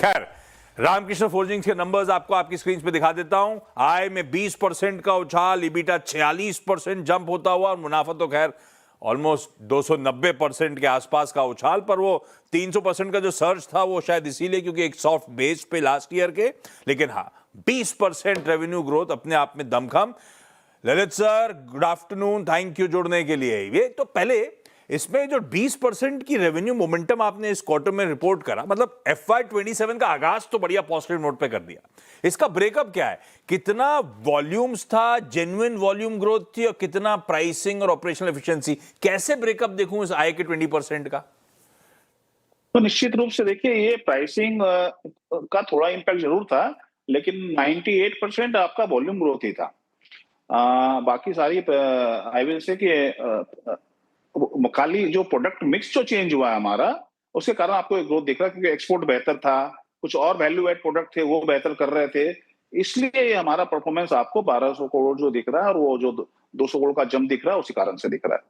खैर, रामकृष्ण फोर्जिंग्स के नंबर्स आपको आपकी स्क्रीन पे दिखा देता हूं। आय में 20% का उछाल, ईबिटा 46% जंप होता हुआ, और मुनाफा तो खैर ऑलमोस्ट 290% के आसपास का उछाल, पर वो 300% का जो सर्ज था वो शायद इसीलिए क्योंकि एक सॉफ्ट बेस पे लास्ट ईयर के, लेकिन हाँ 20% रेवेन्यू ग्रोथ अपने आप में दमखम। Lalit sir, good afternoon, thank you जुड़ने के लिए। ये तो पहले इसमें जो 20% की रेवेन्यू मोमेंटम आपने इस क्वार्टर में रिपोर्ट करा, मतलब FY27 का आगाज तो बढ़िया पॉजिटिव नोट पे कर दिया। इसका ब्रेकअप क्या है? कितना वॉल्यूम्स था, जेन्युइन वॉल्यूम ग्रोथ थी, और कितना प्राइसिंग और ऑपरेशनल एफिशिएंसी? कैसे ब्रेकअप देखूं इस आय के 20% का? तो निश्चित रूप से देखिए, ये प्राइसिंग का थोड़ा इम्पैक्ट जरूर था, लेकिन 98% आपका वॉल्यूम ग्रोथ ही था। बाकी सारी आई विल से कि खाली जो प्रोडक्ट मिक्स जो चेंज हुआ है हमारा, उसके कारण आपको ग्रोथ दिख रहा है, क्योंकि एक्सपोर्ट बेहतर था, कुछ और वैल्यू एड प्रोडक्ट थे वो बेहतर कर रहे थे, इसलिए ये हमारा परफॉर्मेंस आपको 1200 करोड़ जो दिख रहा है, और वो जो 200 करोड़ का जंप दिख रहा है, उसी कारण से दिख रहा है।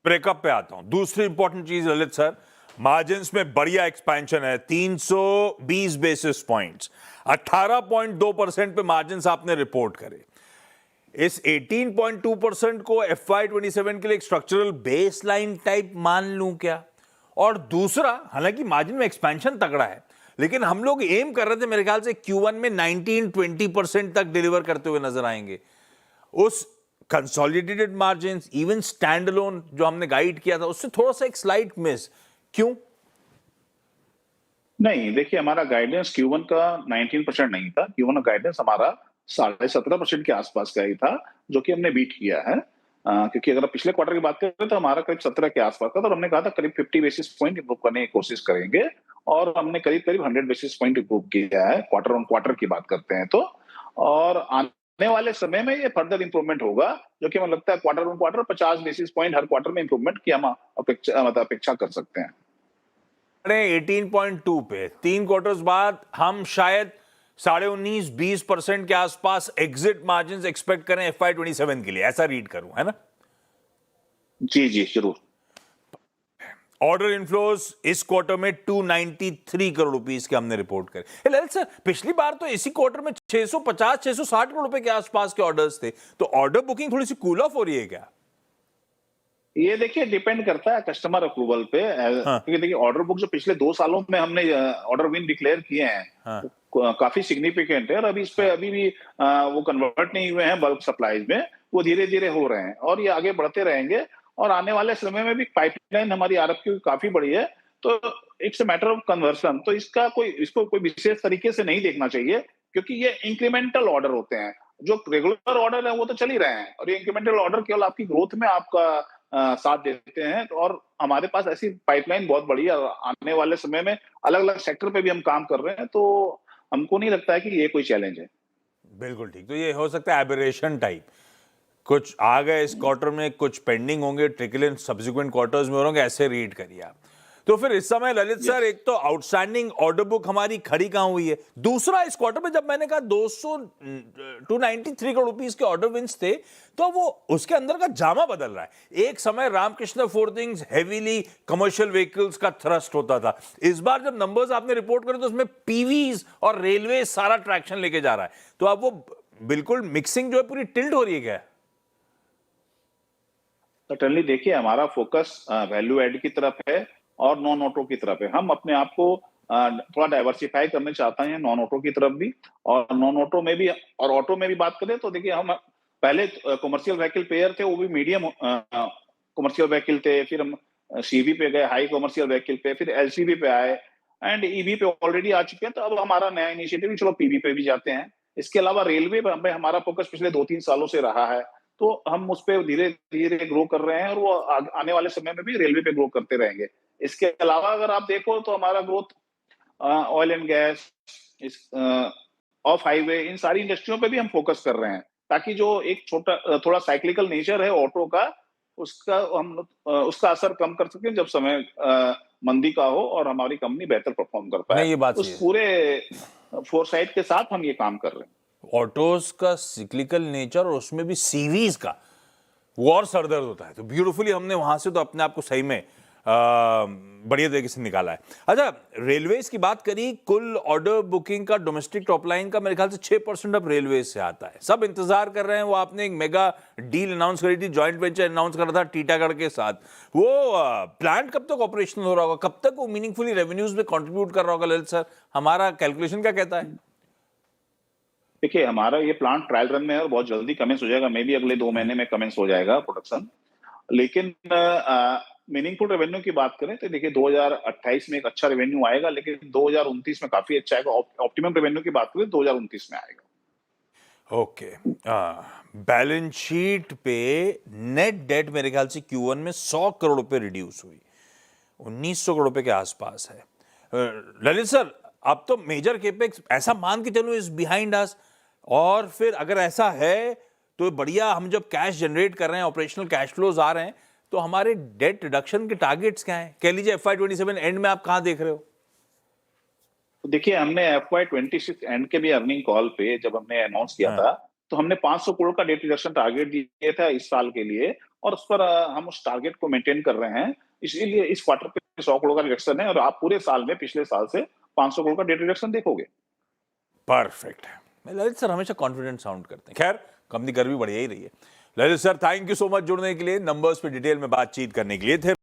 ब्रेकअप पे आता हूं। दूसरी इंपॉर्टेंट चीज ललित सर, मार्जिन्स में बढ़िया एक्सपेंशन है, 320 बेसिस पॉइंट्स, 18.2% पे मार्जिन्स आपने रिपोर्ट करे। इस 18.2% को FY27 के लिए एक स्ट्रक्चरल बेसलाइन टाइप मान लूं क्या? और दूसरा, हालांकि मार्जिन में एक्सपेंशन तगड़ा है, लेकिन हम लोग एम कर रहे थे मेरे ख्याल से Q1 में 19-20% तक डिलीवर करते हुए नजर आएंगे। उस consolidated margins, even stand alone जो हमने गाइड किया था, उससे थोड़ा सा एक स्लाइट मिस क्यों? नहीं, देखिए, हमारा गाइडेंस Q1 का 19% नहीं था। Q1 का गाइडेंस हमारा 17.5% के आसपास का ही था, जो कि हमने बीट किया है। क्योंकि अगर आप पिछले क्वार्टर की बात करें तो हमारा करीब 17 के आसपास था, तो हमने कहा था करीब 50 बेसिस पॉइंट इंप्रूव करने की कोशिश करेंगे, और हमने करीब करीब 100 बेसिस पॉइंट इंप्रूव किया है, क्वार्टर ऑन क्वार्टर की बात करते हैं तो। और आने वाले समय में ये फर्दर इंप्रूवमेंट होगा, जो कि हमें लगता है quarter on quarter 50 basis point her quarter में इंप्रूवमेंट की हम अपेक्षा कर सकते हैं। 18.2 पे 3 क्वार्टर्स बाद हम शायद 19.5-20% के आसपास एग्जिट मार्जिन एक्सपेक्ट करें FY27 के लिए, ऐसा रीड करूं, है ना? जी जी, जरूर। ऑर्डर इनफ्लोज इस क्वार्टर में 293 करोड़ रुपीस के हमने रिपोर्ट करे। ललित सर, पिछली बार तो इसी क्वार्टर में 650-660 करोड़ रुपए के आसपास के ऑर्डर्स थे, तो ऑर्डर बुकिंग थोड़ी सी कूल ऑफ हो रही है क्या? ये देखिए, डिपेंड करता है कस्टमर अप्रूवल पे। हाँ, क्योंकि देखिए, ऑर्डर बुक जो पिछले 2 सालों में हमने ऑर्डर विन डिक्लेयर किए हैं, हाँ, काफी सिग्निफिकेंट है, और अभी इस पे हाँ। अभी भी वो कन्वर्ट नहीं हुए हैं बल्क सप्लाईज में, वो धीरे धीरे हो रहे हैं, और ये आगे बढ़ते रहेंगे। और आने वाले समय में भी पाइपलाइन हमारी RFQ की काफी बड़ी है, तो it's a matter of conversion. तो इसको कोई विशेष तरीके से नहीं देखना चाहिए, क्योंकि ये इंक्रीमेंटल ऑर्डर होते हैं। जो रेगुलर ऑर्डर है वो तो चल ही रहे हैं, और ये इंक्रीमेंटल ऑर्डर केवल आपकी ग्रोथ में आपका साथ देते हैं। और हमारे पास ऐसी पाइपलाइन बहुत बड़ी है, आने वाले समय में अलग अलग सेक्टर पे भी हम काम कर रहे हैं, तो हमको नहीं लगता है कि ये कोई चैलेंज है। बिल्कुल ठीक। तो ये हो सकता है एबरेशन टाइप, कुछ आ गए इस क्वार्टर में, कुछ पेंडिंग होंगे, ट्रिकल इन सब्सिक्वेंट क्वार्टर्स में होंगे, ऐसे रीड करिए आप। तो फिर इस समय ललित सर, एक तो आउटस्टैंडिंग ऑर्डर बुक हमारी खड़ी कहां हुई है, दूसरा इस क्वार्टर में जब मैंने कहा 293 करोड़ रुपीस के ऑर्डर विंस थे, तो वो उसके अंदर का जामा बदल रहा है। एक समय Ramkrishna forgings heavily commercial vehicles का थ्रस्ट होता था, इस बार जब नंबर्स आपने रिपोर्ट करे तो उसमें पीवीज और रेलवे सारा ट्रैक्शन लेके जा रहा है, तो अब वो बिल्कुल मिक्सिंग जो है पूरी टिल्ट हो रही है क्या? सर्टेनली देखिए, हमारा फोकस वैल्यू एड की तरफ है और नॉन ऑटो की तरफ है। हम अपने आप को थोड़ा डाइवर्सिफाई करना चाहते हैं नॉन ऑटो की तरफ भी, और नॉन ऑटो में भी, और ऑटो में भी बात करें तो देखिए, हम पहले कमर्शियल व्हीकल प्लेयर थे, वो भी मीडियम कमर्शियल व्हीकल थे, फिर हम CV पे गए, हाई कमर्शियल व्हीकल पे, फिर LCV पे आए, एंड EV पे ऑलरेडी आ चुके हैं। तो अब हमारा नया इनिशिएटिव, चलो PV पे भी जाते हैं। इसके अलावा रेलवे में हमारा फोकस पिछले 2-3 सालों से रहा है, तो हम उस पे धीरे धीरे ग्रो कर रहे हैं, और वो आने वाले समय में भी रेलवे पे ग्रो करते रहेंगे। इसके अलावा अगर आप देखो तो हमारा ग्रोथ ऑयल एंड गैस, इस ऑफ हाईवे, इन सारी इंडस्ट्रियों पे भी हम फोकस कर रहे हैं, ताकि जो एक थोड़ा साइक्लिकल नेचर है ऑटो का, उसका असर कम कर सके जब समय मंदी का हो, और हमारी कंपनी बेहतर परफॉर्म कर पाए। नहीं, ये बात उस सही है। पूरे फोरसाइट के साथ हम ये काम कर रहे हैं। ऑटोज का सिक्लिकल नेचर और उसमें भी सीवीज का वो और सरदर्द होता है, तो ब्यूटीफुली हमने वहां से तो अपने आप को सही में बढ़िया तरीके से निकाला है। अच्छा, रेलवेज की बात करी, कुल ऑर्डर बुकिंग का डोमेस्टिक टॉप लाइन का मेरे ख्याल से 6% अब रेलवेज से आता है। सब इंतजार कर रहे हैं, वो आपने एक मेगा डील अनाउंस करी थी, जॉइंट वेंचर अनाउंस करा था टीटागढ़ के साथ। वो प्लांट कब तक ऑपरेशनल हो रहा होगा, कब तक वो मीनिंगफुली रेवेन्यूज में कंट्रीब्यूट कर रहा होगा ललित सर? हमारा कैलकुलेशन क्या कहता है? देखिए, हमारा ये प्लांट ट्रायल रन में है और बहुत जल्दी कमेंस हो जाएगा, मे बी अगले 2 महीने में कमेंस हो जाएगा प्रोडक्शन। लेकिन मीनिंगफुल रेवेन्यू की बात करें तो देखिए 2028 में एक अच्छा रेवेन्यू आएगा, लेकिन 2029 में काफी अच्छा आएगा। ऑप्टिमम रेवेन्यू की बात करें 2029 में आएगा। ओके, बैलेंस शीट पे नेट डेट मेरे ख्याल से Q1 में 100 करोड़ रुपए रिड्यूस हुई, 1900 करोड़ रुपए के आसपास है। ललित सर, अब तो मेजर केपेक्स ऐसा मान के चलो इज बिहाइंड अस, और फिर अगर ऐसा है तो बढ़िया, हम जब कैश जनरेट कर रहे हैं, ऑपरेशनल कैश फ्लोज आ रहे हैं, तो हमारे डेट रिडक्शन के टारगेट्स क्या हैं? कह लीजिए FY27 एंड में आप कहां देख रहे हो? तो देखिए, हमने FY26 एंड के भी अर्निंग कॉल पे जब हमने अनाउंस किया था, तो हमने 500 करोड़ का डेट रिडक्शन टारगेट दिया था इस साल के लिए, और उस पर हम उस टारगेट को मेंटेन कर रहे हैं। इसीलिए इस क्वार्टर पे 100 करोड़ का रिडक्शन है, और आप पूरे साल में पिछले साल से 500 करोड़ का डेट रिडक्शन देखोगे। परफेक्ट है। मैं ललित सर हमेशा कॉन्फिडेंट साउंड करते हैं। खैर, कंपनी कर भी बढ़िया ही रही है। Lalit sir, thank you so much जुड़ने के लिए, नंबर्स पे डिटेल में बातचीत करने के लिए थे।